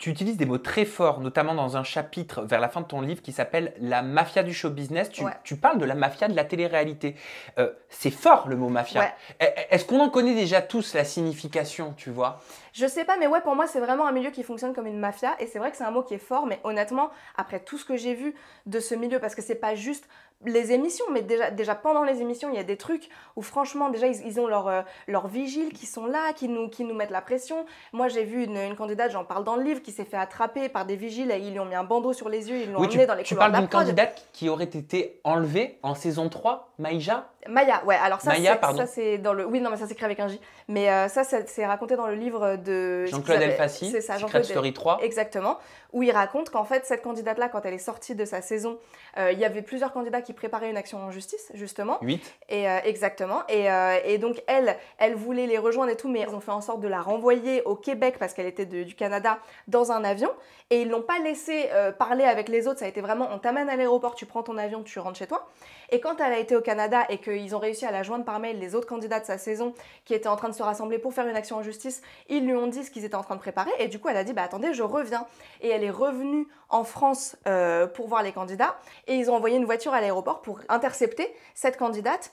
Tu utilises des mots très forts, notamment dans un chapitre vers la fin de ton livre qui s'appelle La mafia du show business. Ouais. Tu parles de la mafia de la télé-réalité. C'est fort le mot mafia. Ouais. Est-ce qu'on en connaît déjà tous la signification, tu vois? Je sais pas, mais ouais, pour moi, c'est vraiment un milieu qui fonctionne comme une mafia. Et c'est vrai que c'est un mot qui est fort, mais honnêtement, après tout ce que j'ai vu de ce milieu, parce que c'est pas juste les émissions, mais déjà pendant les émissions, il y a des trucs où franchement, déjà, ils ont leurs vigiles qui sont là, qui nous mettent la pression. Moi, j'ai vu une candidate, j'en parle dans le livre, qui s'est fait attraper par des vigiles et ils lui ont mis un bandeau sur les yeux, ils l'ont emmenée dans les tu couloirs parles de la d'une prod. candidate qui aurait été enlevée en saison 3, Maïja? Maya, ouais, alors Maya, c'est dans le. Oui, non, mais ça s'écrit avec un J. Mais ça, c'est raconté dans le livre de. Jean-Claude Elfassi, C'est ça, Secret Story 3. Exactement. Où il raconte qu'en fait, cette candidate-là, quand elle est sortie de sa saison, il y avait plusieurs candidats qui préparaient une action en justice, justement. 8. Et, exactement. Et donc, elle voulait les rejoindre et tout, mais ils ont fait en sorte de la renvoyer au Québec parce qu'elle était du Canada dans un avion. Et ils l'ont pas laissé parler avec les autres. Ça a été vraiment, on t'amène à l'aéroport, tu prends ton avion, tu rentres chez toi. Et quand elle a été au Canada et qu'ils ont réussi à la joindre par mail, les autres candidats de sa saison qui étaient en train de se rassembler pour faire une action en justice, ils lui ont dit ce qu'ils étaient en train de préparer. Et du coup, elle a dit, bah attendez, je reviens. Et elle est revenue en France pour voir les candidats. Et ils ont envoyé une voiture à l'aéroport pour intercepter cette candidate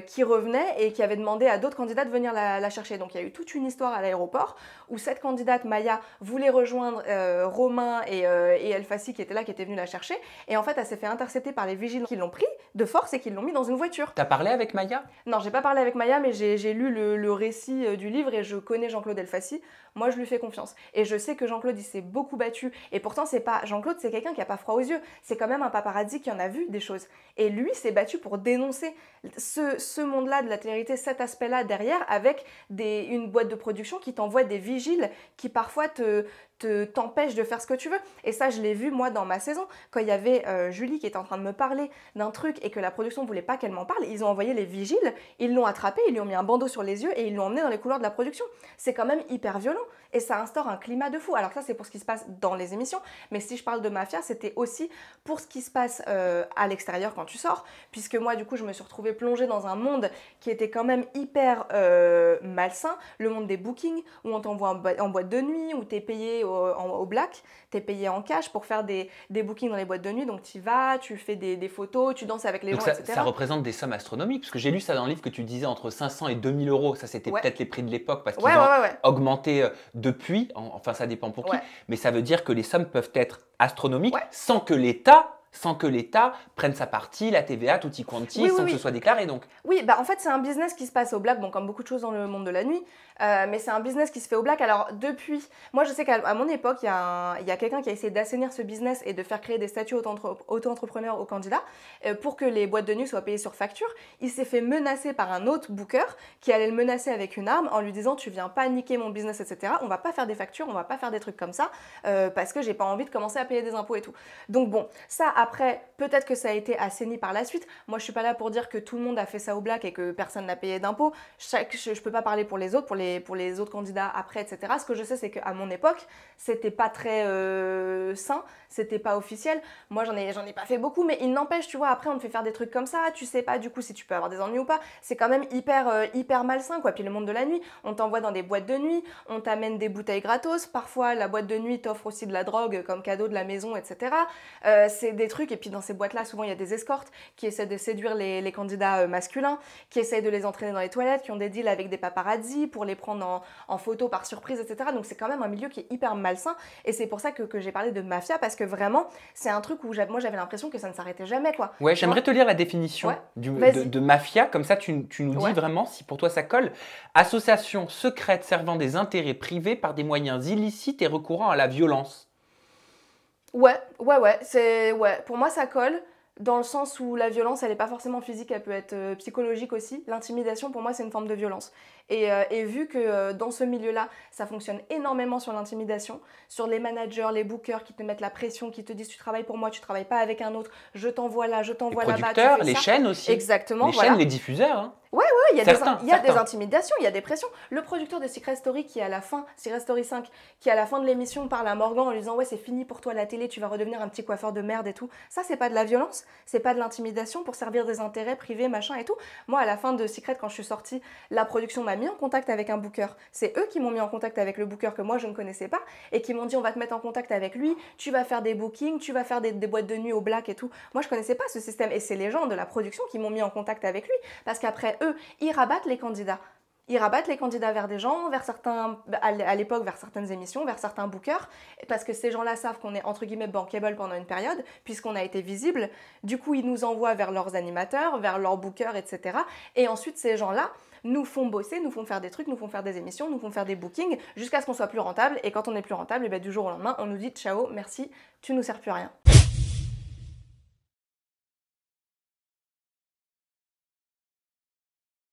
qui revenait et qui avait demandé à d'autres candidats de venir la chercher. Donc il y a eu toute une histoire à l'aéroport où cette candidate, Maya, voulait rejoindre Romain et Elfassi qui étaient là, qui étaient venus la chercher. Et en fait, elle s'est fait intercepter par les vigiles qui l'ont pris de force et qui l'ont mis dans une voiture. T'as parlé avec Maya? Non, j'ai pas parlé avec Maya, mais j'ai lu le récit du livre et je connais Jean-Claude Elfassi. Moi, je lui fais confiance. Et je sais que Jean-Claude, il s'est beaucoup battu. Et pourtant, c'est pas Jean-Claude, c'est quelqu'un qui a pas froid aux yeux. C'est quand même un paparazzi qui en a vu des choses. Et lui s'est battu pour dénoncer ce monde-là de la télé-réalité, cet aspect-là derrière, avec une boîte de production qui t'envoie des vigiles qui parfois t'empêchent de faire ce que tu veux. Et ça, je l'ai vu moi dans ma saison. Quand il y avait Julie qui était en train de me parler d'un truc et que la production voulait pas qu'elle m'en parle, ils ont envoyé les vigiles, ils l'ont attrapée, ils lui ont mis un bandeau sur les yeux et ils l'ont emmenée dans les couloirs de la production. C'est quand même hyper violent et ça instaure un climat de fou. Alors ça, c'est pour ce qui se passe dans les émissions, mais si je parle de mafia, c'était aussi pour ce qui se passe à l'extérieur quand tu sors, puisque moi, du coup, je me suis retrouvée plongée dans un monde qui était quand même hyper malsain, le monde des bookings, où on t'envoie en boîte de nuit, où t'es payé au black, t'es payé en cash pour faire des bookings dans les boîtes de nuit, donc tu vas, tu fais des photos, tu danses avec les gens, etc. Ça représente des sommes astronomiques, parce que j'ai lu ça dans le livre que tu disais entre 500 et 2000 euros, ça c'était peut-être les prix de l'époque, parce qu'ils ont augmenté depuis, enfin ça dépend pour qui, mais ça veut dire que les sommes peuvent être astronomiques sans que l'État prenne sa partie, la TVA, tutti quanti, sans que ce soit déclaré donc. Oui, bah en fait c'est un business qui se passe au black, bon comme beaucoup de choses dans le monde de la nuit, mais c'est un business qui se fait au black. Alors depuis, moi je sais qu'à mon époque, il y a quelqu'un qui a essayé d'assainir ce business et de faire créer des statuts auto-entrepreneurs aux candidats pour que les boîtes de nuit soient payées sur facture. Il s'est fait menacer par un autre booker qui allait le menacer avec une arme en lui disant tu viens pas niquer mon business, etc. On va pas faire des factures, on va pas faire des trucs comme ça parce que j'ai pas envie de commencer à payer des impôts et tout. Donc bon, ça après, peut-être que ça a été assaini par la suite. Moi je suis pas là pour dire que tout le monde a fait ça au black et que personne n'a payé d'impôts. Je peux pas parler pour les autres, pour les autres candidats après, etc. Ce que je sais, c'est qu'à mon époque, c'était pas très sain, c'était pas officiel. Moi, j'en ai pas fait beaucoup, mais il n'empêche, tu vois, après, on te fait faire des trucs comme ça, tu sais pas du coup si tu peux avoir des ennuis ou pas. C'est quand même hyper malsain, quoi. Puis le monde de la nuit, on t'envoie dans des boîtes de nuit, on t'amène des bouteilles gratos. Parfois, la boîte de nuit t'offre aussi de la drogue comme cadeau de la maison, etc. C'est des trucs, et puis dans ces boîtes-là, souvent, il y a des escortes qui essaient de séduire les candidats masculins, qui essayent de les entraîner dans les toilettes, qui ont des deals avec des paparazzis pour les prendre en photo par surprise, etc. Donc c'est quand même un milieu qui est hyper malsain et c'est pour ça que j'ai parlé de mafia parce que vraiment c'est un truc où moi j'avais l'impression que ça ne s'arrêtait jamais, quoi. Ouais, j'aimerais te lire la définition de mafia, comme ça tu nous dis vraiment si pour toi ça colle. Association secrète servant des intérêts privés par des moyens illicites et recourant à la violence. Ouais, pour moi ça colle. Dans le sens où la violence, elle n'est pas forcément physique, elle peut être psychologique aussi. L'intimidation, pour moi, c'est une forme de violence. Et vu que dans ce milieu-là, ça fonctionne énormément sur l'intimidation, sur les managers, les bookers qui te mettent la pression, qui te disent tu travailles pour moi, tu travailles pas avec un autre, je t'envoie là, je t'envoie là-bas. Les producteurs, les chaînes aussi. Exactement. Les chaînes, les diffuseurs. Hein. Ouais, il y a des intimidations, il y a des pressions. Le producteur de Secret Story qui à la fin, Secret Story 5, qui à la fin de l'émission parle à Morgan en lui disant ouais c'est fini pour toi la télé, tu vas redevenir un petit coiffeur de merde et tout. Ça c'est pas de la violence, c'est pas de l'intimidation pour servir des intérêts privés machin et tout. Moi à la fin de Secret quand je suis sortie, la production m'a mis en contact avec un booker. C'est eux qui m'ont mis en contact avec le booker que moi je ne connaissais pas et qui m'ont dit on va te mettre en contact avec lui, tu vas faire des bookings, tu vas faire des boîtes de nuit au black et tout. Moi je connaissais pas ce système et c'est les gens de la production qui m'ont mis en contact avec lui parce qu'après eux ils rabattent les candidats. Ils rabattent les candidats vers des gens, vers certains, à l'époque vers certaines émissions, vers certains bookers, parce que ces gens-là savent qu'on est entre guillemets bankable pendant une période, puisqu'on a été visible. Du coup, ils nous envoient vers leurs animateurs, vers leurs bookers, etc. Et ensuite, ces gens-là nous font bosser, nous font faire des trucs, nous font faire des émissions, nous font faire des bookings, jusqu'à ce qu'on soit plus rentable. Et quand on est plus rentable, et bien, du jour au lendemain, on nous dit ciao, merci, tu nous sers plus à rien.